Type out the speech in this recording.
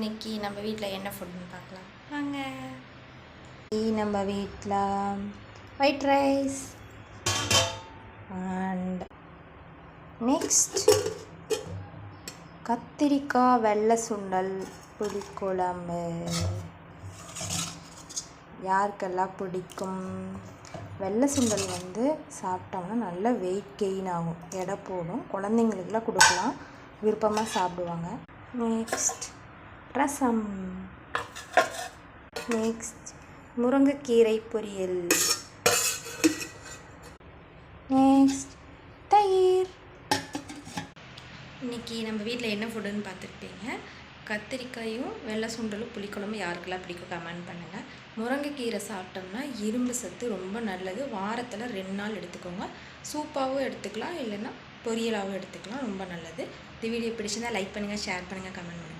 இன்னைக்கு நம்ம வீட்டில் என்ன ஃபுட்னு பார்க்கலாம் வாங்க. நம்ம வீட்டில் ஒயிட் ரைஸ் அண்ட் நெக்ஸ்ட் கத்திரிக்காய் வெள்ளை சுண்டல் புளிக்குழம்பு. யாருக்கெல்லாம் பிடிக்கும்? வெள்ளை சுண்டல் சாப்பிட்டோம்னா நல்லா வெயிட் கெயின் ஆகும், எடை போடும். குழந்தைங்களுக்கெல்லாம் கொடுக்கலாம், விருப்பமாக சாப்பிடுவாங்க. நெக்ஸ்ட் ரசம், நெக்ஸ்ட் முருங்கைக்கீரை பொரியல், நெக்ஸ்ட் தயிர். இன்றைக்கி நம்ம வீட்டில் என்ன ஃபுட்டுன்னு பார்த்துருப்பீங்க. கத்திரிக்காயும் வெள்ளை சுண்டலும் புளிக்குழம்பு யாருக்கெல்லாம் பிடிக்கும் கமெண்ட் பண்ணுங்கள். முருங்கைக்கீரை சாப்பிட்டோம்னா இரும்பு சத்து ரொம்ப நல்லது. வாரத்தில் 2 நாள் எடுத்துக்கோங்க. சூப்பாகவும் எடுத்துக்கலாம், இல்லைன்னா பொரியலாகவும் எடுத்துக்கலாம், ரொம்ப நல்லது. இந்த வீடியோ பிடிச்சிருந்தால் லைக் பண்ணுங்கள், ஷேர் பண்ணுங்கள், கமெண்ட் பண்ணுங்கள்.